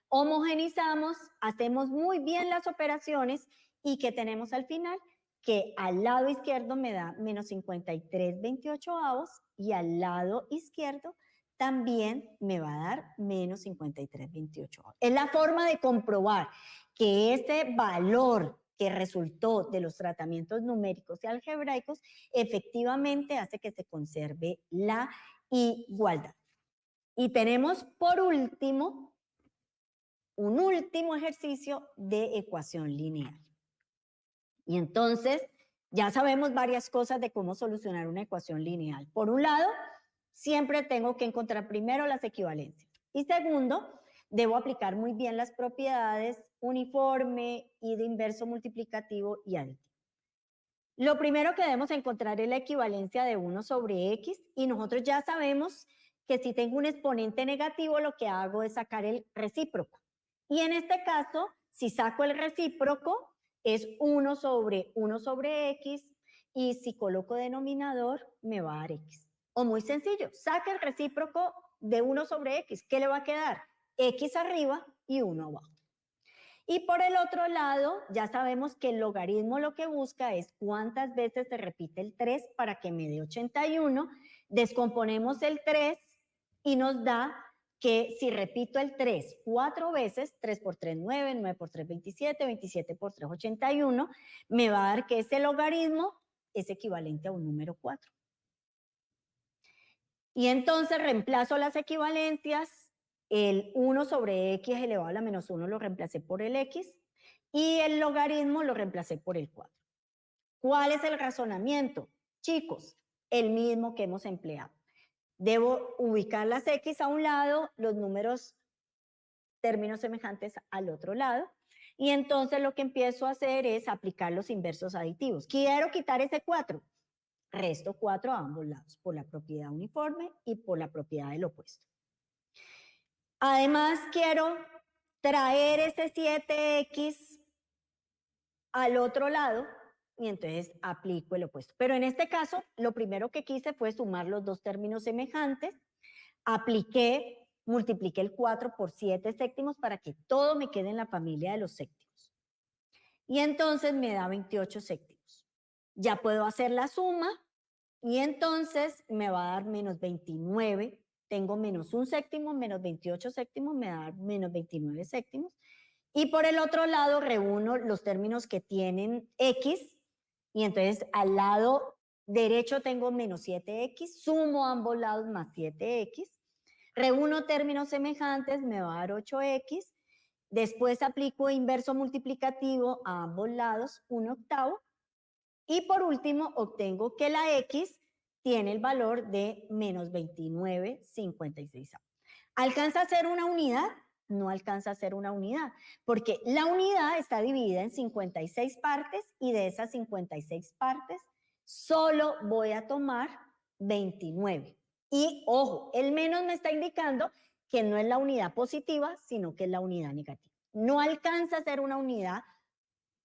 Homogenizamos, hacemos muy bien las operaciones y ¿qué tenemos al final? Que al lado izquierdo me da menos 53/28avos y al lado izquierdo también me va a dar menos 53/28. Es la forma de comprobar que ese valor que resultó de los tratamientos numéricos y algebraicos efectivamente hace que se conserve la igualdad. Y tenemos por último un último ejercicio de ecuación lineal. Y entonces ya sabemos varias cosas de cómo solucionar una ecuación lineal. Por un lado, siempre tengo que encontrar primero las equivalencias. Y segundo, debo aplicar muy bien las propiedades uniforme y de inverso multiplicativo y aditivo. Lo primero que debemos encontrar es la equivalencia de 1 sobre x y nosotros ya sabemos que si tengo un exponente negativo lo que hago es sacar el recíproco. Y en este caso, si saco el recíproco es 1 sobre x y si coloco denominador me va a dar x. O muy sencillo, saca el recíproco de 1 sobre x. ¿Qué le va a quedar? X arriba y 1 abajo. Y por el otro lado, ya sabemos que el logaritmo lo que busca es cuántas veces se repite el 3 para que me dé 81. Descomponemos el 3 y nos da que si repito el 3 4 veces, 3 por 3, 9, 9 por 3, 27, 27 por 3, 81, me va a dar que ese logaritmo es equivalente a un número 4. Y entonces reemplazo las equivalencias, el 1 sobre x elevado a la menos 1 lo reemplacé por el x y el logaritmo lo reemplacé por el 4. ¿Cuál es el razonamiento? Chicos, el mismo que hemos empleado. Debo ubicar las x a un lado, los números términos semejantes al otro lado, y entonces lo que empiezo a hacer es aplicar los inversos aditivos. Quiero quitar ese 4. Resto 4 a ambos lados, por la propiedad uniforme y por la propiedad del opuesto. Además, quiero traer ese 7x al otro lado y entonces aplico el opuesto. Pero en este caso, lo primero que quise fue sumar los dos términos semejantes. Multipliqué el 4 por 7 séptimos para que todo me quede en la familia de los séptimos. Y entonces me da 28 séptimos. Ya puedo hacer la suma y entonces me va a dar menos 29. Tengo menos un séptimo, menos 28 séptimos, me da menos 29 séptimos. Y por el otro lado reúno los términos que tienen x y entonces al lado derecho tengo menos 7x, sumo ambos lados más 7x, reúno términos semejantes, me va a dar 8x, después aplico inverso multiplicativo a ambos lados, 1/8, y por último obtengo que la x tiene el valor de menos 29,56. ¿Alcanza a ser una unidad? No alcanza a ser una unidad, porque la unidad está dividida en 56 partes y de esas 56 partes solo voy a tomar 29. Y ojo, el menos me está indicando que no es la unidad positiva, sino que es la unidad negativa. No alcanza a ser una unidad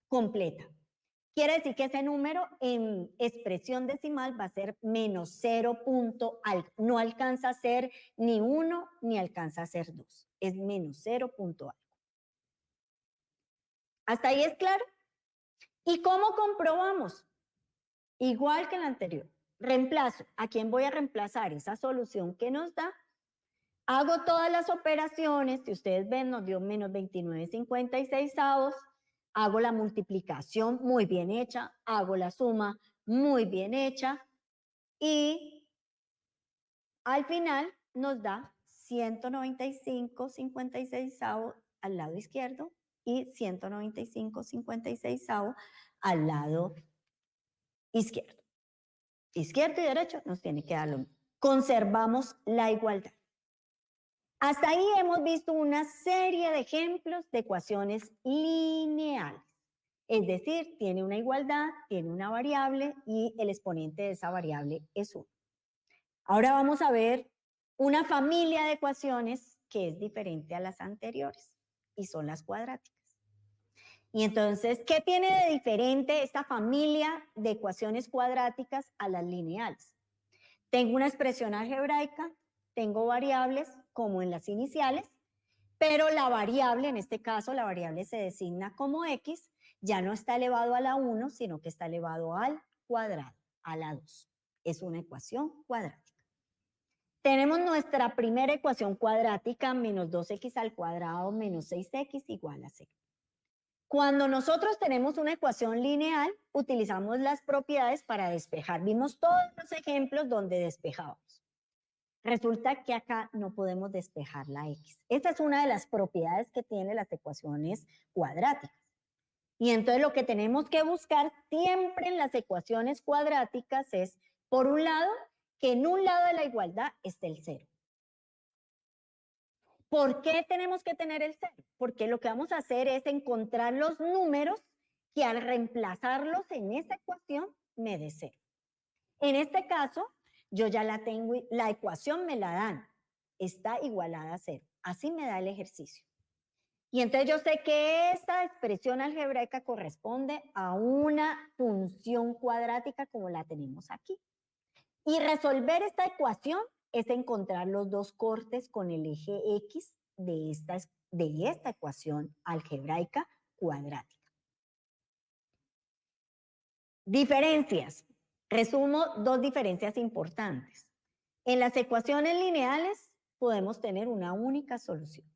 completa. Quiere decir que ese número en expresión decimal va a ser menos 0 punto algo. No alcanza a ser ni 1 ni alcanza a ser 2. Es menos 0 punto algo. ¿Hasta ahí es claro? ¿Y cómo comprobamos? Igual que en la anterior. Reemplazo. ¿A quién voy a reemplazar? Esa solución que nos da. Hago todas las operaciones. Si ustedes ven, nos dio menos 29,56. Hago la multiplicación muy bien hecha, hago la suma muy bien hecha y al final nos da 195,56 al lado izquierdo y 195,56 al lado izquierdo. Izquierdo y derecho nos tiene que dar lo mismo. Conservamos la igualdad. Hasta ahí hemos visto una serie de ejemplos de ecuaciones lineales. Es decir, tiene una igualdad, tiene una variable y el exponente de esa variable es 1. Ahora vamos a ver una familia de ecuaciones que es diferente a las anteriores y son las cuadráticas. Y entonces, ¿qué tiene de diferente esta familia de ecuaciones cuadráticas a las lineales? Tengo una expresión algebraica, tengo variables como en las iniciales, pero la variable, en este caso la variable se designa como x, ya no está elevado a la 1, sino que está elevado al cuadrado, a la 2. Es una ecuación cuadrática. Tenemos nuestra primera ecuación cuadrática, menos 2x al cuadrado menos 6x igual a 0. Cuando nosotros tenemos una ecuación lineal, utilizamos las propiedades para despejar. Vimos todos los ejemplos donde despejábamos. Resulta que acá no podemos despejar la x. Esta es una de las propiedades que tienen las ecuaciones cuadráticas. Y entonces lo que tenemos que buscar siempre en las ecuaciones cuadráticas es, por un lado, que en un lado de la igualdad esté el 0. ¿Por qué tenemos que tener el 0? Porque lo que vamos a hacer es encontrar los números que al reemplazarlos en esa ecuación me dé 0. En este caso, yo ya la tengo, la ecuación me la dan, está igualada a 0. Así me da el ejercicio. Y entonces yo sé que esa expresión algebraica corresponde a una función cuadrática como la tenemos aquí. Y resolver esta ecuación es encontrar los dos cortes con el eje X de esta ecuación algebraica cuadrática. Diferencias. Resumo dos diferencias importantes. En las ecuaciones lineales podemos tener una única solución.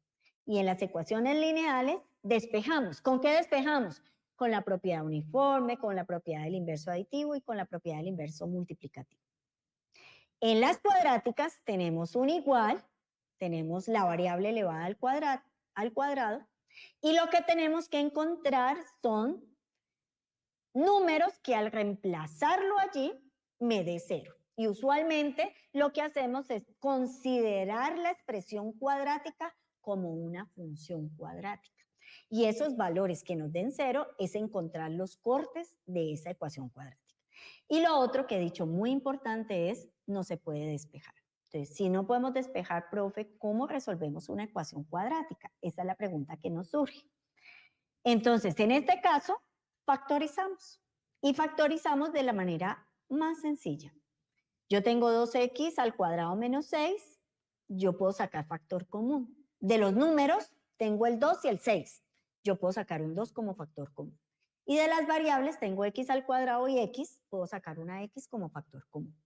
Y en las ecuaciones lineales despejamos. ¿Con qué despejamos? Con la propiedad uniforme, con la propiedad del inverso aditivo y con la propiedad del inverso multiplicativo. En las cuadráticas tenemos un igual, tenemos la variable elevada al cuadrado y lo que tenemos que encontrar son números que al reemplazarlo allí me dé 0. Y usualmente lo que hacemos es considerar la expresión cuadrática como una función cuadrática. Y esos valores que nos den 0 es encontrar los cortes de esa ecuación cuadrática. Y lo otro que he dicho muy importante es, no se puede despejar. Entonces, si no podemos despejar, profe, ¿cómo resolvemos una ecuación cuadrática? Esa es la pregunta que nos surge. Entonces, en este caso, factorizamos. Y factorizamos de la manera más sencilla. Yo tengo 2x al cuadrado menos 6, yo puedo sacar factor común. De los números, tengo el 2 y el 6. Yo puedo sacar un 2 como factor común. Y de las variables, tengo x al cuadrado y x, puedo sacar una x como factor común.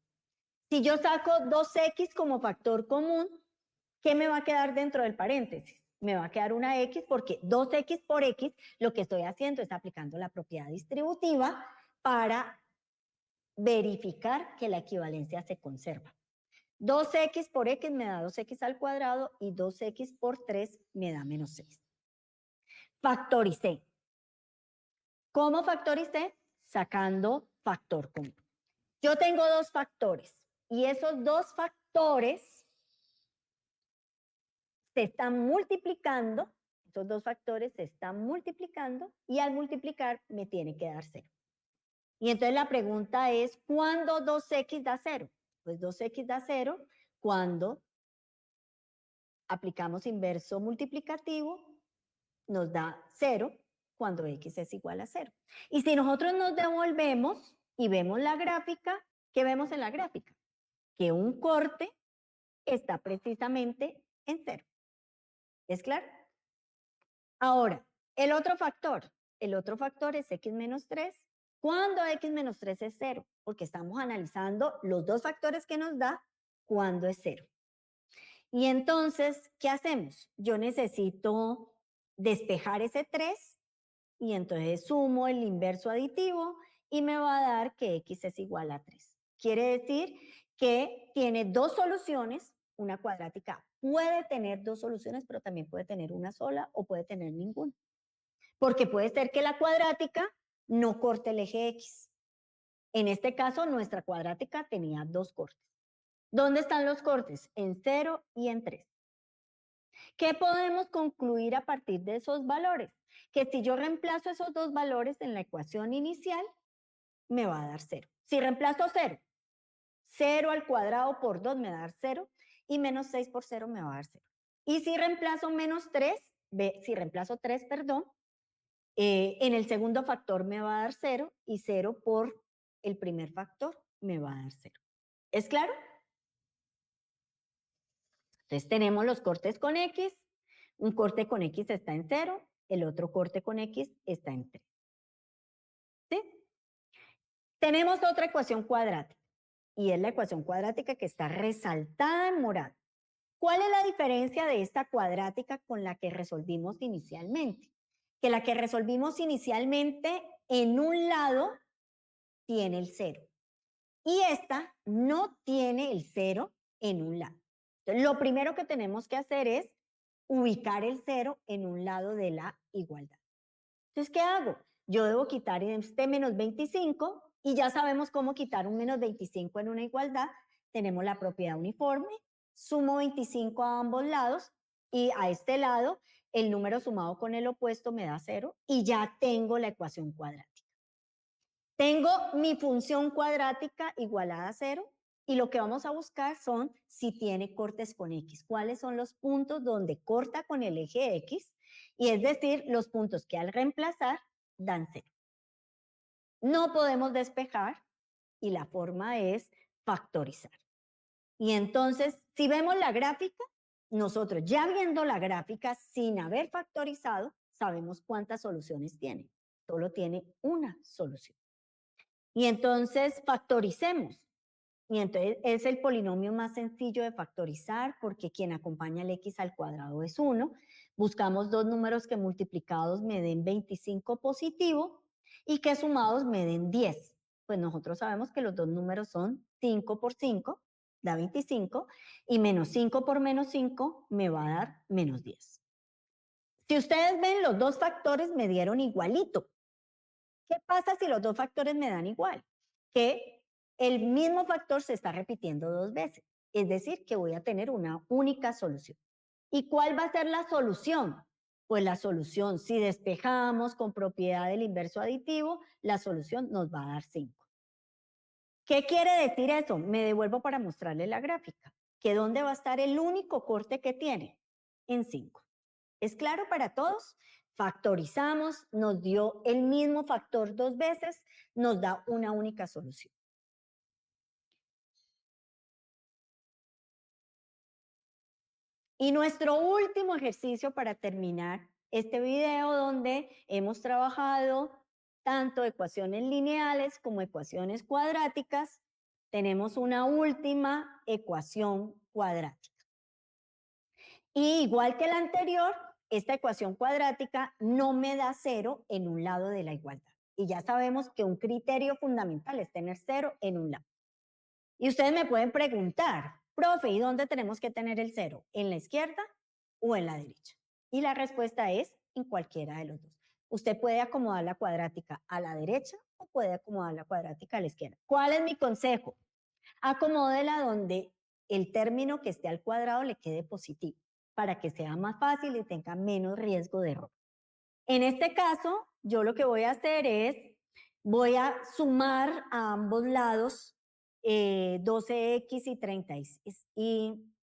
Si yo saco 2x como factor común, ¿qué me va a quedar dentro del paréntesis? Me va a quedar una x porque 2x por x, lo que estoy haciendo es aplicando la propiedad distributiva para verificar que la equivalencia se conserva. 2x por x me da 2x al cuadrado y 2x por 3 me da menos 6. Factoricé. ¿Cómo factoricé? Sacando factor común. Yo tengo dos factores y esos dos factores se están multiplicando, estos dos factores se están multiplicando y al multiplicar me tiene que dar 0. Y entonces la pregunta es, ¿cuándo 2x da 0? Pues 2x da 0 cuando aplicamos inverso multiplicativo, nos da 0 cuando x es igual a 0. Y si nosotros nos devolvemos y vemos la gráfica, ¿qué vemos en la gráfica? Que un corte está precisamente en 0. ¿Es claro? Ahora, el otro factor es x menos 3. ¿Cuándo x menos 3 es 0? Porque estamos analizando los dos factores que nos da cuando es 0. Y entonces, ¿qué hacemos? Yo necesito despejar ese 3 y entonces sumo el inverso aditivo y me va a dar que x es igual a 3. Quiere decir que tiene dos soluciones, una cuadrática puede tener dos soluciones, pero también puede tener una sola o puede tener ninguna. Porque puede ser que la cuadrática no corte el eje X. En este caso, nuestra cuadrática tenía dos cortes. ¿Dónde están los cortes? En 0 y en 3. ¿Qué podemos concluir a partir de esos valores? Que si yo reemplazo esos dos valores en la ecuación inicial, me va a dar 0. Si reemplazo 0, 0 al cuadrado por 2 me va a dar 0 y menos 6 por 0 me va a dar 0. Y si reemplazo menos 3, si reemplazo 3, perdón, en el segundo factor me va a dar 0 y 0 por el primer factor me va a dar 0. ¿Es claro? Entonces tenemos los cortes con X, un corte con X está en 0, el otro corte con X está en 3. ¿Sí? Tenemos otra ecuación cuadrática y es la ecuación cuadrática que está resaltada en morado. ¿Cuál es la diferencia de esta cuadrática con la que resolvimos inicialmente? Que la que resolvimos inicialmente en un lado tiene el 0 y esta no tiene el 0 en un lado. Entonces, lo primero que tenemos que hacer es ubicar el 0 en un lado de la igualdad. Entonces, ¿qué hago? Yo debo quitar este menos 25 y ya sabemos cómo quitar un menos 25 en una igualdad. Tenemos la propiedad uniforme, sumo 25 a ambos lados y a este lado el número sumado con el opuesto me da 0 y ya tengo la ecuación cuadrática. Tengo mi función cuadrática igualada a 0 y lo que vamos a buscar son si tiene cortes con X. ¿Cuáles son los puntos donde corta con el eje X? Y es decir, los puntos que al reemplazar dan 0. No podemos despejar y la forma es factorizar. Y entonces, si vemos la gráfica, nosotros ya viendo la gráfica sin haber factorizado, sabemos cuántas soluciones tiene. Solo tiene una solución. Y entonces factoricemos. Y entonces es el polinomio más sencillo de factorizar porque quien acompaña el x al cuadrado es 1. Buscamos dos números que multiplicados me den 25 positivo y que sumados me den 10. Pues nosotros sabemos que los dos números son 5 por 5, da 25, y menos 5 por menos 5 me va a dar menos 10. Si ustedes ven, los dos factores me dieron igualito. ¿Qué pasa si los dos factores me dan igual? Que el mismo factor se está repitiendo dos veces. Es decir, que voy a tener una única solución. ¿Y cuál va a ser la solución? Pues la solución, si despejamos con propiedad del inverso aditivo, la solución nos va a dar 5. ¿Qué quiere decir eso? Me devuelvo para mostrarles la gráfica. ¿Que dónde va a estar el único corte que tiene? En 5. ¿Es claro para todos? Factorizamos, nos dio el mismo factor dos veces, nos da una única solución. Y nuestro último ejercicio para terminar este video, donde hemos trabajado tanto ecuaciones lineales como ecuaciones cuadráticas, tenemos una última ecuación cuadrática. Y igual que la anterior, esta ecuación cuadrática no me da 0 en un lado de la igualdad. Y ya sabemos que un criterio fundamental es tener 0 en un lado. Y ustedes me pueden preguntar, profe, ¿y dónde tenemos que tener el 0? ¿En la izquierda o en la derecha? Y la respuesta es en cualquiera de los dos. Usted puede acomodar la cuadrática a la derecha o puede acomodar la cuadrática a la izquierda. ¿Cuál es mi consejo? Acomódela donde el término que esté al cuadrado le quede positivo, para que sea más fácil y tenga menos riesgo de error. En este caso, yo lo que voy a hacer es, voy a sumar a ambos lados 12x y 36, y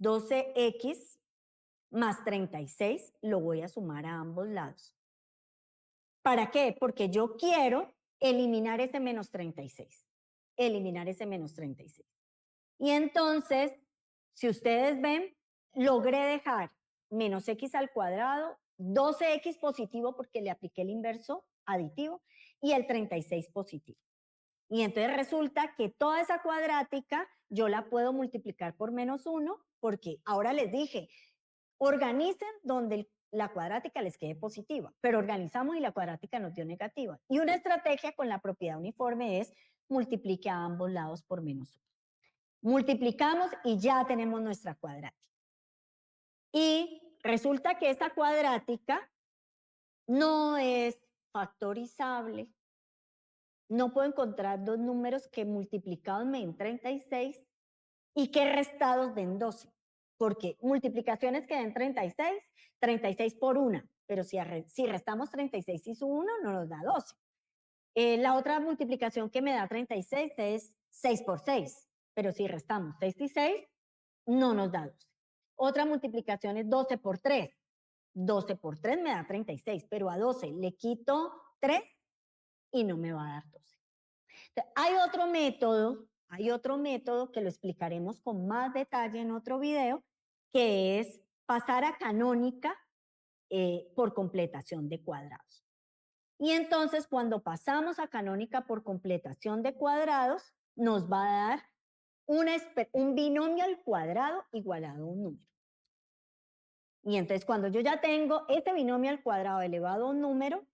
12x más 36 lo voy a sumar a ambos lados. ¿Para qué? Porque yo quiero eliminar ese menos 36. Eliminar ese menos 36. Y entonces, si ustedes ven, logré dejar menos x al cuadrado, 12x positivo porque le apliqué el inverso aditivo y el 36 positivo. Y entonces resulta que toda esa cuadrática yo la puedo multiplicar por menos 1 porque ahora les dije, organicen donde la cuadrática les quede positiva, pero organizamos y la cuadrática nos dio negativa. Y una estrategia con la propiedad uniforme es multiplique a ambos lados por menos 1. Multiplicamos y ya tenemos nuestra cuadrática. Y resulta que esta cuadrática no es factorizable. No puedo encontrar dos números que multiplicados me den 36 y que restados den 12. Porque multiplicaciones que den 36, 36 por 1. Pero si restamos 36 y su 1, no nos da 12. La otra multiplicación que me da 36 es 6 por 6. Pero si restamos 6 y 6, no nos da 12. Otra multiplicación es 12 por 3. 12 por 3 me da 36, pero a 12 le quito 3 y no me va a dar 12. Entonces, hay otro método que lo explicaremos con más detalle en otro video, que es pasar a canónica por completación de cuadrados. Y entonces, cuando pasamos a canónica por completación de cuadrados, nos va a dar un binomio al cuadrado igualado a un número. Y entonces, cuando yo ya tengo este binomio al cuadrado elevado a un número,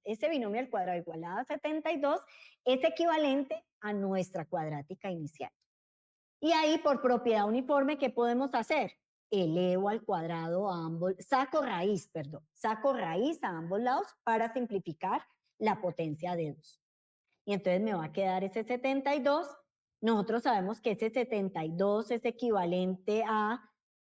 ese binomio al cuadrado igualado a 72 es equivalente a nuestra cuadrática inicial. Y ahí, por propiedad uniforme, ¿qué podemos hacer? Elevo al cuadrado a ambos, saco raíz a ambos lados para simplificar la potencia de 2. Y entonces me va a quedar ese 72. Nosotros sabemos que ese 72 es equivalente a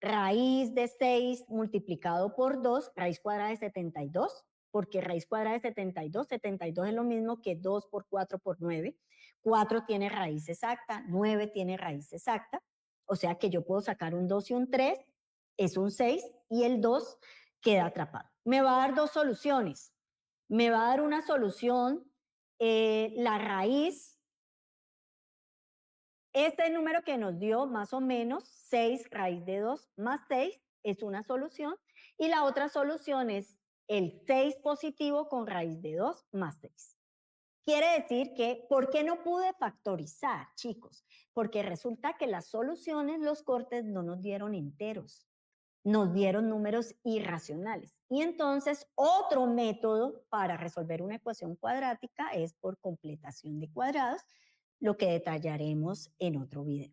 raíz de 6 multiplicado por 2, raíz cuadrada de 72, porque raíz cuadrada de 72, 72 es lo mismo que 2 por 4 por 9. 4 tiene raíz exacta, 9 tiene raíz exacta, o sea que yo puedo sacar un 2 y un 3, es un 6, y el 2 queda atrapado. Me va a dar dos soluciones. Me va a dar una solución, la raíz, este número que nos dio más o menos 6 raíz de 2 más 6 es una solución, y la otra solución es el 6 positivo con raíz de 2 más 6. Quiere decir que, ¿por qué no pude factorizar, chicos? Porque resulta que las soluciones, los cortes, no nos dieron enteros, nos dieron números irracionales. Y entonces, otro método para resolver una ecuación cuadrática es por completación de cuadrados, lo que detallaremos en otro video.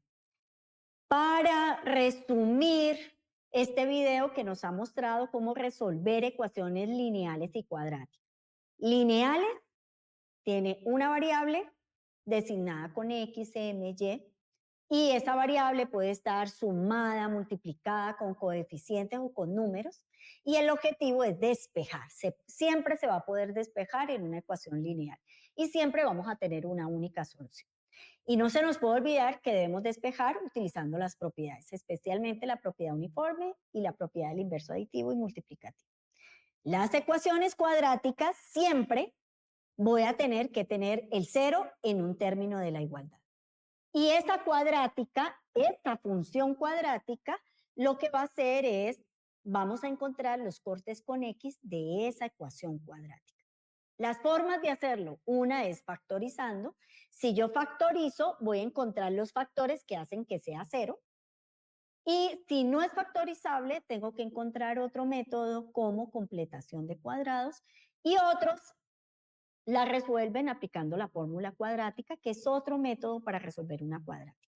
Para resumir este video que nos ha mostrado cómo resolver ecuaciones lineales y cuadráticas. Lineales tiene una variable designada con X, M, Y, y esa variable puede estar sumada, multiplicada con coeficientes o con números, y el objetivo es despejar. Siempre se va a poder despejar en una ecuación lineal, y siempre vamos a tener una única solución. Y no se nos puede olvidar que debemos despejar utilizando las propiedades, especialmente la propiedad uniforme y la propiedad del inverso aditivo y multiplicativo. Las ecuaciones cuadráticas siempre voy a tener que tener el cero en un término de la igualdad. Y esta cuadrática, esta función cuadrática, lo que va a hacer es, vamos a encontrar los cortes con X de esa ecuación cuadrática. Las formas de hacerlo, una es factorizando. Si yo factorizo, voy a encontrar los factores que hacen que sea cero. Y si no es factorizable, tengo que encontrar otro método como completación de cuadrados, y otros la resuelven aplicando la fórmula cuadrática, que es otro método para resolver una cuadrática.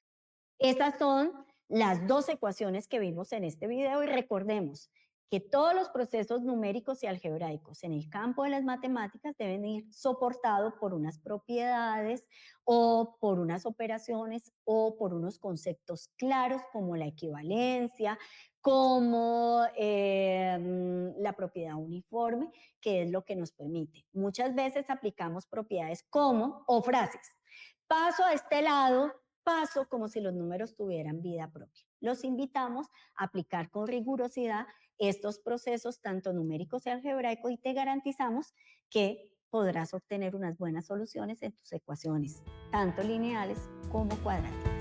Estas son las dos ecuaciones que vimos en este video, y recordemos que todos los procesos numéricos y algebraicos en el campo de las matemáticas deben ir soportados por unas propiedades o por unas operaciones o por unos conceptos claros como la equivalencia, como la propiedad uniforme, que es lo que nos permite. Muchas veces aplicamos propiedades como, o frases, paso a este lado, paso como si los números tuvieran vida propia. Los invitamos a aplicar con rigurosidad estos procesos, tanto numéricos y algebraicos, y te garantizamos que podrás obtener unas buenas soluciones en tus ecuaciones, tanto lineales como cuadráticas.